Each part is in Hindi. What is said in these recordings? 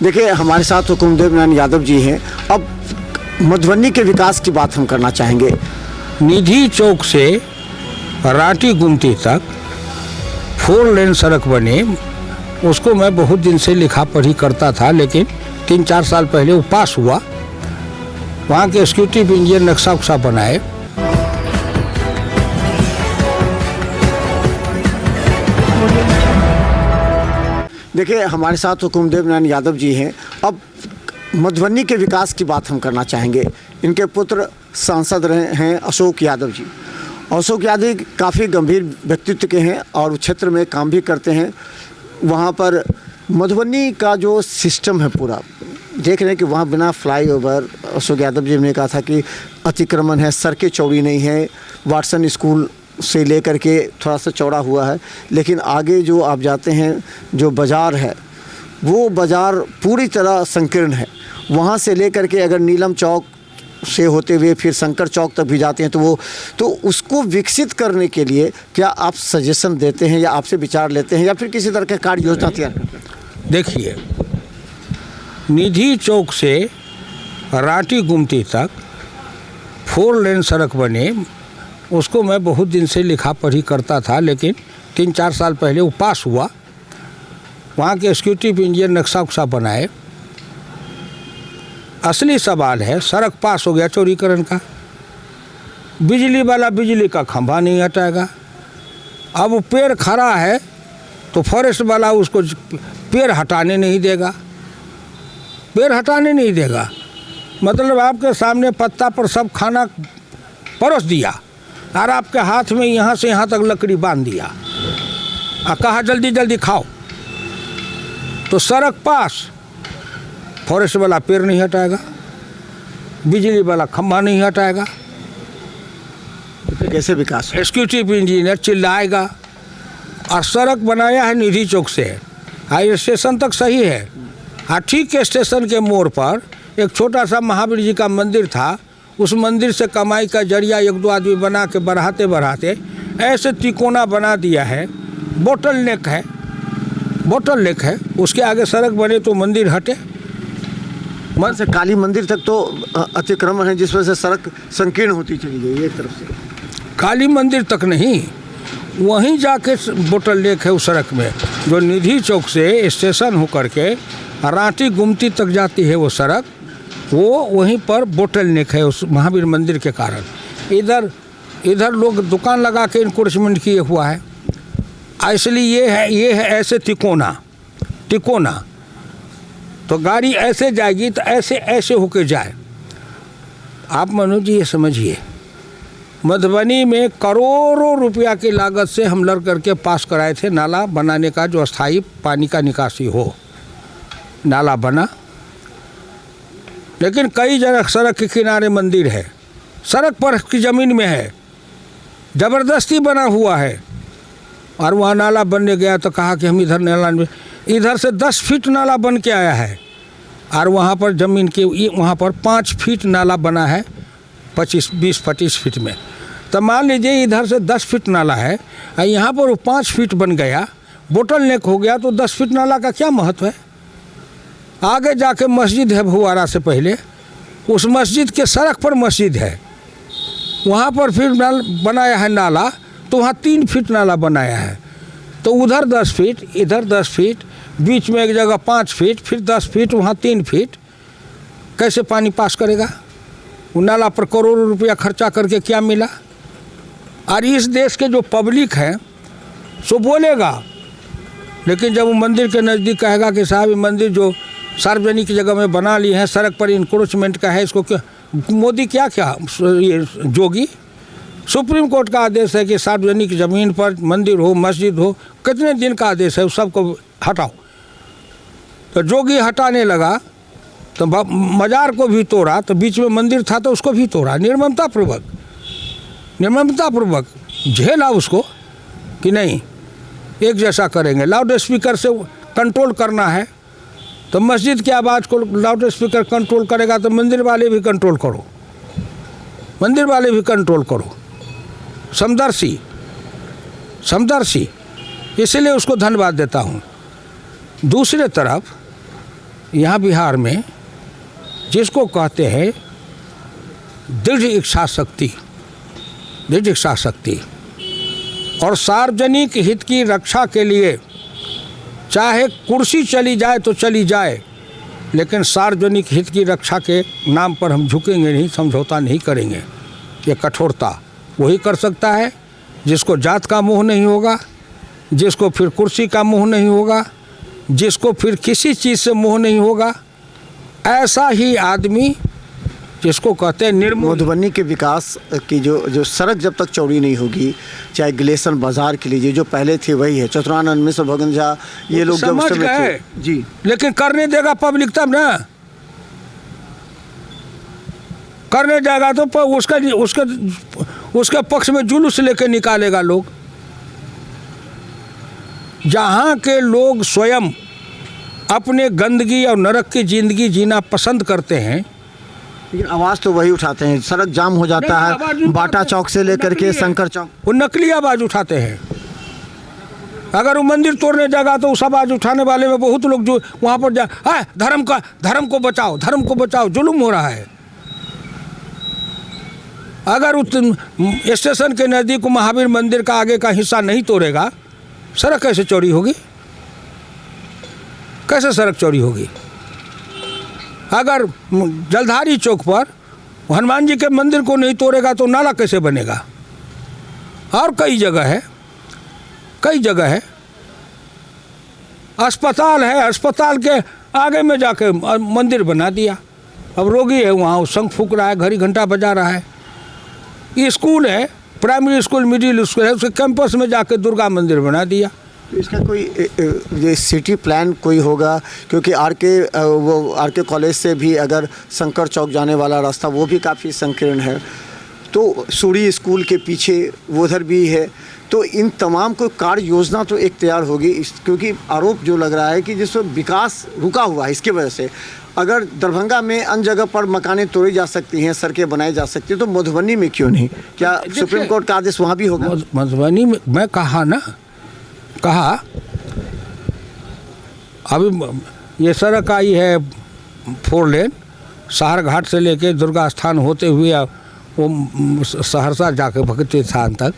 देखिए, हमारे साथ हुकुमदेव नारायण यादव जी हैं। अब मधुबनी के विकास की बात हम करना चाहेंगे। निधि चौक से राटी गुमती तक 4 लेन सड़क बने, उसको मैं बहुत दिन से लिखा पढ़ी करता था, लेकिन 3-4 साल पहले वो पास हुआ। वहाँ के एग्जीक्यूटिव इंजीनियर नक्शा उक्सा बनाए। देखिए, हमारे साथ हुकुमदेव नारायण यादव जी हैं। अब मधुबनी के विकास की बात हम करना चाहेंगे। इनके पुत्र सांसद रहे हैं अशोक यादव जी। अशोक यादव काफ़ी गंभीर व्यक्तित्व के हैं और उस क्षेत्र में काम भी करते हैं। वहाँ पर मधुबनी का जो सिस्टम है पूरा देख रहे हैं कि वहाँ बिना फ्लाईओवर, अशोक यादव जी ने कहा था कि अतिक्रमण है, सड़कें चौड़ी नहीं है, वाटसन स्कूल से लेकर के थोड़ा सा चौड़ा हुआ है, लेकिन आगे जो आप जाते हैं जो बाज़ार है वो बाज़ार पूरी तरह संकीर्ण है। वहाँ से लेकर के अगर नीलम चौक से होते हुए फिर शंकर चौक तक भी जाते हैं तो उसको विकसित करने के लिए क्या आप सजेशन देते हैं या आपसे विचार लेते हैं या फिर किसी तरह का कार्य योजना तैयार करते हैं? देखिए, निधि चौक से राटी गुमती तक 4 लेन सड़क बने, उसको मैं बहुत दिन से लिखा पढ़ी करता था, लेकिन 3-4 साल पहले वो पास हुआ। वहाँ के एग्जीक्यूटिव इंजीनियर नक्शा उक्सा बनाए। असली सवाल है, सड़क पास हो गया चौड़ीकरण का, बिजली वाला बिजली का खंभा नहीं हटाएगा। अब वो पेड़ खड़ा है तो फॉरेस्ट वाला उसको पेड़ हटाने नहीं देगा, पेड़ हटाने नहीं देगा। मतलब आपके सामने पत्ता पर सब खाना परोस दिया और आपके हाथ में यहाँ से यहाँ तक लकड़ी बांध दिया और कहा जल्दी जल्दी खाओ। तो सड़क पास, फॉरेस्ट वाला पेड़ नहीं हटाएगा, बिजली वाला खंभा नहीं हटाएगा, तो कैसे विकास? Executive engineer चिल्लाएगा। और सड़क बनाया है निधि चौक से, हाई स्टेशन तक सही है। हाँ, ठीक के स्टेशन के मोड़ पर एक छोटा सा महावीर जी का मंदिर था। उस मंदिर से कमाई का जरिया 1-2 आदमी बना के बढ़ाते बढ़ाते ऐसे तिकोना बना दिया है। बोटल नेक है, बोटल नेक है। उसके आगे सड़क बने तो मंदिर हटे। मन से काली मंदिर तक तो अतिक्रमण है, जिस वजह से सड़क संकीर्ण होती चली गई एक तरफ से। काली मंदिर तक नहीं, वहीं जाके बोटल नेक है उस सड़क में, जो निधि चौक से स्टेशन होकर के राटी गुमती तक जाती है वो सड़क, वो वहीं पर बोटल नेक है उस महावीर मंदिर के कारण। इधर लोग दुकान लगा के इंक्रोचमेंट किए हुआ है। इसलिए ये है ऐसे तिकोना तो गाड़ी ऐसे जाएगी तो ऐसे होके जाए। आप मनोज जी ये समझिए, मधुबनी में करोड़ों रुपया की लागत से हम लड़ करके पास कराए थे नाला बनाने का, जो अस्थाई पानी का निकासी हो। नाला बना, लेकिन कई जगह सड़क के किनारे मंदिर है, सड़क पर की ज़मीन में है, ज़बरदस्ती बना हुआ है। और वहाँ नाला बनने गया तो कहा कि हम इधर से 10 फीट नाला बन के आया है, और वहाँ पर ज़मीन के वहाँ पर 5 फीट नाला बना है 20-25 फीट में। तो मान लीजिए इधर से 10 फीट नाला है और यहाँ पर वो 5 फीट बन गया, बोटल नेक हो गया, तो 10 फीट नाला का क्या महत्व है? आगे जाके मस्जिद है भुआरा से पहले, उस मस्जिद के सड़क पर मस्जिद है, वहाँ पर फिर बनाया है नाला, तो वहाँ 3 फीट नाला बनाया है। तो उधर 10 फीट, इधर 10 फीट, बीच में एक जगह 5 फीट, फिर 10 फीट, वहाँ 3 फीट। कैसे पानी पास करेगा? वो नाला पर करोड़ों रुपया खर्चा करके क्या मिला? और इस देश के जो पब्लिक है सो बोलेगा, लेकिन जब वो मंदिर के नज़दीक कहेगा कि साहब ये मंदिर जो सार्वजनिक जगह में बना लिए हैं, सड़क पर इंक्रोचमेंट का है, इसको क्या मोदी क्या ये जोगी? सुप्रीम कोर्ट का आदेश है कि सार्वजनिक ज़मीन पर मंदिर हो, मस्जिद हो, कितने दिन का आदेश है, उस सबको हटाओ। तो जोगी हटाने लगा तो मजार को भी तोड़ा, तो बीच में मंदिर था तो उसको भी तोड़ा, निर्ममतापूर्वक झेला उसको कि नहीं एक जैसा करेंगे। लाउड स्पीकर से कंट्रोल करना है तो मस्जिद की आवाज़ को लाउड स्पीकर कंट्रोल करेगा, तो मंदिर वाले भी कंट्रोल करो। समदर्शी, इसलिए उसको धन्यवाद देता हूँ। दूसरे तरफ यहाँ बिहार में जिसको कहते हैं दृढ़ इच्छा शक्ति, दृढ़ इच्छा शक्ति और सार्वजनिक हित की रक्षा के लिए चाहे कुर्सी चली जाए तो चली जाए, लेकिन सार्वजनिक हित की रक्षा के नाम पर हम झुकेंगे नहीं, समझौता नहीं करेंगे। ये कठोरता वही कर सकता है जिसको जात का मोह नहीं होगा, जिसको फिर कुर्सी का मोह नहीं होगा, जिसको फिर किसी चीज़ से मोह नहीं होगा। ऐसा ही आदमी जिसको कहते हैं निर्मोह। मधुबनी के विकास की जो सड़क जब तक चौड़ी नहीं होगी, चाहे गिलेसन बाजार के लिए जो पहले थे वही है, चतुरानंद मिश्र, भगन झा, ये लोग जब समझ उस समय गए थे जी, लेकिन करने देगा पब्लिक तब ना, करने जाएगा तो उसके पक्ष में जुलूस लेके निकालेगा लोग। जहाँ के लोग स्वयं अपने गंदगी और नरक की जिंदगी जीना पसंद करते हैं, लेकिन आवाज़ तो वही उठाते हैं। सड़क जाम हो जाता है, बाटा चौक से लेकर के शंकर चौक, वो नकली आवाज़ उठाते हैं। अगर वो मंदिर तोड़ने जाएगा तो उस आवाज़ उठाने वाले में बहुत लोग जो वहाँ पर जा, धर्म को बचाओ, धर्म को बचाओ, जुल्म हो रहा है। अगर उस स्टेशन के नज़दीक महावीर मंदिर का आगे का हिस्सा नहीं तोड़ेगा, सड़क कैसे चौड़ी होगी? कैसे सड़क चौड़ी होगी? अगर जलधारी चौक पर हनुमान जी के मंदिर को नहीं तोड़ेगा तो नाला कैसे बनेगा? और कई जगह है, कई जगह है। अस्पताल है, अस्पताल के आगे में जाके मंदिर बना दिया। अब रोगी है वहाँ, वो शंख फूंक रहा है, घड़ी घंटा बजा रहा है। ये स्कूल है, प्राइमरी स्कूल, मिडिल स्कूल है, उसके कैंपस में जाके दुर्गा मंदिर बना दिया। तो इसका कोई ये सिटी प्लान कोई होगा? क्योंकि आर के कॉलेज से भी अगर शंकर चौक जाने वाला रास्ता वो भी काफ़ी संकीर्ण है, तो सूरी स्कूल के पीछे वो उधर भी है, तो इन तमाम को कार्य योजना तो एक तैयार होगी। क्योंकि आरोप जो लग रहा है कि जिसमें विकास रुका हुआ है, इसकी वजह से अगर दरभंगा में अन्य जगह पर मकानें तोड़ी जा सकती हैं, सड़कें बनाई जा सकती हैं, तो मधुबनी में क्यों नहीं? क्या सुप्रीम कोर्ट का आदेश वहाँ भी होगा? मधुबनी में मैं कहा अभी ये सड़क आई है 4 लेन, शहर घाट से लेके दुर्गा स्थान होते हुए वो सहरसा जाके भक्ति स्थान तक,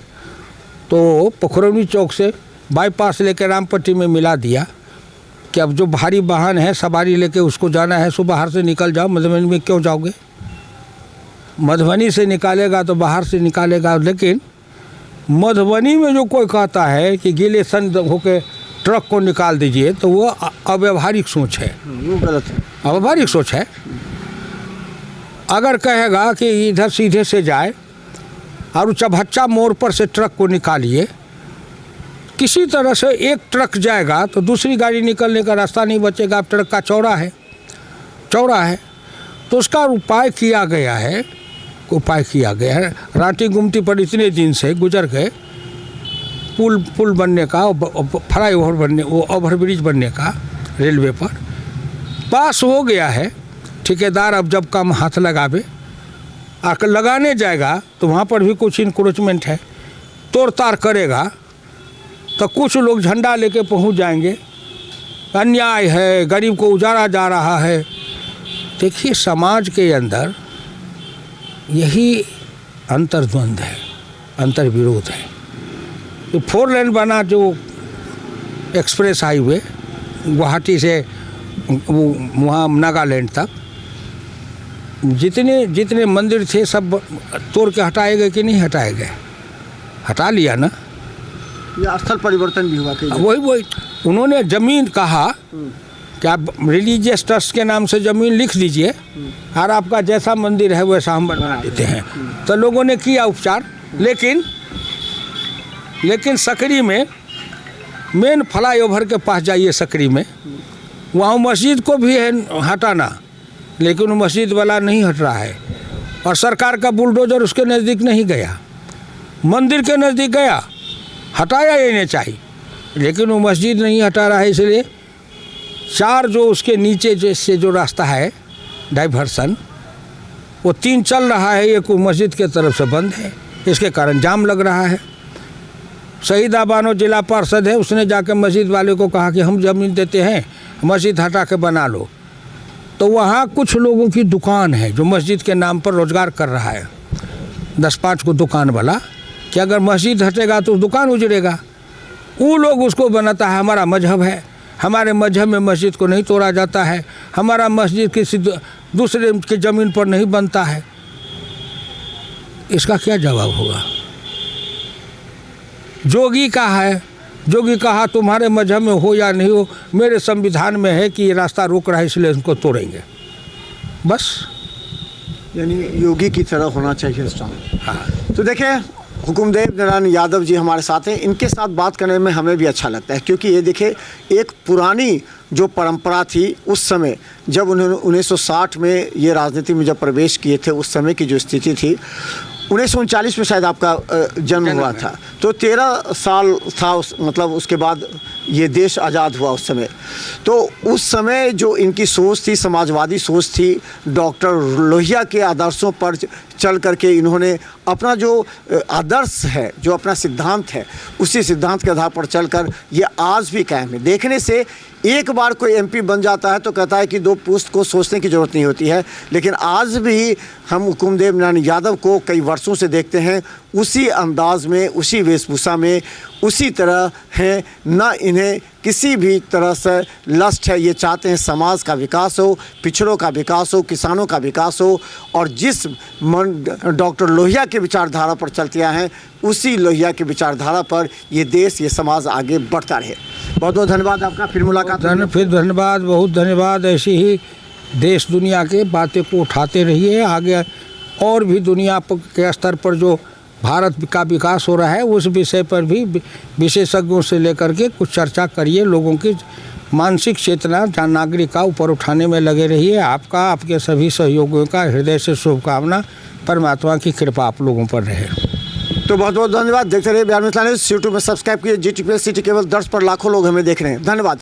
तो पोखरौनी चौक से बाईपास लेके रामपट्टी में मिला दिया कि अब जो भारी वाहन है सवारी लेके उसको जाना है, सो बाहर से निकल जाओ। मधुबनी में क्यों जाओगे? मधुबनी से निकालेगा तो बाहर से निकालेगा। लेकिन मधुबनी में जो कोई कहता है कि गिलेसन होके ट्रक को निकाल दीजिए, तो वो अव्यवहारिक सोच है, वो गलत है, अव्यवहारिक सोच है। अगर कहेगा कि इधर सीधे से जाए और चभच्चा मोड़ पर से ट्रक को निकालिए, किसी तरह से एक ट्रक जाएगा तो दूसरी गाड़ी निकलने का रास्ता नहीं बचेगा। अब ट्रक का चौड़ा है, तो उसका उपाय किया गया है। रांटी गुमटी पर इतने दिन से गुजर गए, पुल बनने का, फ्लाईओवर बनने, वो ओवरब्रिज बनने का रेलवे पर पास हो गया है। ठेकेदार अब जब कम हाथ लगावे, आकर लगाने जाएगा तो वहाँ पर भी कुछ इंक्रोचमेंट है, तोड़ ताड़ करेगा तो कुछ लोग झंडा लेके पहुँच जाएंगे, अन्याय है, गरीब को उजाड़ा जा रहा है। देखिए, समाज के अंदर यही अंतर्द्वंद है, अंतर्विरोध है। तो 4 लेन बना जो एक्सप्रेस हाईवे गुवाहाटी से वहाँ नागालैंड तक, जितने मंदिर थे सब तोड़ के हटाए गए कि नहीं हटाए गए? हटा लिया ना। ये स्थल परिवर्तन भी हुआ कि वही उन्होंने ज़मीन कहा कि आप रिलीजियस ट्रस्ट के नाम से ज़मीन लिख दीजिए और आपका जैसा मंदिर है वैसा हम बना देते हैं। तो लोगों ने किया उपचार, लेकिन सकरी में मेन फ्लाईओवर के पास जाइए, सकरी में वहाँ मस्जिद को भी है हटाना, लेकिन मस्जिद वाला नहीं हट रहा है और सरकार का बुलडोजर उसके नज़दीक नहीं गया, मंदिर के नज़दीक गया, हटाया ही नहीं चाहिए, लेकिन वो मस्जिद नहीं हटा रहा है। इसलिए 4 जो उसके नीचे से जो रास्ता है डाइवर्सन, वो 3 चल रहा है, एक मस्जिद के तरफ से बंद है, इसके कारण जाम लग रहा है। शहीद आबानो जिला पार्षद है, उसने जाकर मस्जिद वाले को कहा कि हम ज़मीन देते हैं, मस्जिद हटा के बना लो। तो वहाँ कुछ लोगों की दुकान है जो मस्जिद के नाम पर रोजगार कर रहा है, 10-5 को दुकान वाला, कि अगर मस्जिद हटेगा तो दुकान उजड़ेगा। वो लोग उसको बनाता है हमारा मजहब है, हमारे मजहब में मस्जिद को नहीं तोड़ा जाता है, हमारा मस्जिद किसी दूसरे की ज़मीन पर नहीं बनता है। इसका क्या जवाब होगा? जोगी का है, जोगी कहा तुम्हारे मजहब में हो या नहीं हो, मेरे संविधान में है कि ये रास्ता रोक रहा है इसलिए इसको तोड़ेंगे, बस। यानी योगी की तरह होना चाहिए स्ट्रांग। हाँ, तो देखिए हुकुमदेव नारायण यादव जी हमारे साथ हैं, इनके साथ बात करने में हमें भी अच्छा लगता है, क्योंकि ये देखिए एक पुरानी जो परंपरा थी उस समय जब उन्होंने 1960 में ये राजनीति में जब प्रवेश किए थे, उस समय की जो स्थिति थी, 1939 में शायद आपका जन्म हुआ था, तो 13 साल था मतलब उसके बाद ये देश आज़ाद हुआ उस समय। तो उस समय जो इनकी सोच थी, समाजवादी सोच थी, डॉक्टर लोहिया के आदर्शों पर चल करके इन्होंने अपना जो आदर्श है, जो अपना सिद्धांत है, उसी सिद्धांत के आधार पर चलकर ये आज भी कायम है। देखने से एक बार कोई एमपी बन जाता है तो कहता है कि 2 पुश्त को सोचने की ज़रूरत नहीं होती है, लेकिन आज भी हम हुकुमदेव नारायण यादव को कई वर्षों से देखते हैं उसी अंदाज में, उसी वेशभूषा में, उसी तरह हैं। न इन्हें किसी भी तरह से लस्ट है, ये चाहते हैं समाज का विकास हो, पिछड़ों का विकास हो, किसानों का विकास हो, और जिस डॉक्टर लोहिया के विचारधारा पर चलते आए हैं उसी लोहिया की विचारधारा पर ये देश, ये समाज आगे बढ़ता रहे। बहुत बहुत धन्यवाद आपका, फिर मुलाकात। फिर धन्यवाद, बहुत धन्यवाद। ऐसी ही देश दुनिया के बातें को उठाते रहिए आगे, और भी दुनिया के स्तर पर जो भारत का विकास हो रहा है उस विषय पर भी विशेषज्ञों से लेकर के कुछ चर्चा करिए, लोगों की मानसिक चेतना नागरिक का ऊपर उठाने में लगे रहिए। आपका, आपके सभी सहयोगियों का हृदय से शुभकामना, परमात्मा की कृपा आप लोगों पर रहे। तो बहुत बहुत धन्यवाद। देखते रहिए बिहार मिथिला न्यूज़। यूट्यूब में सब्सक्राइब कीजिए, GTPL सिटी केबल 10 पर लाखों लोग हमें देख रहे हैं। धन्यवाद।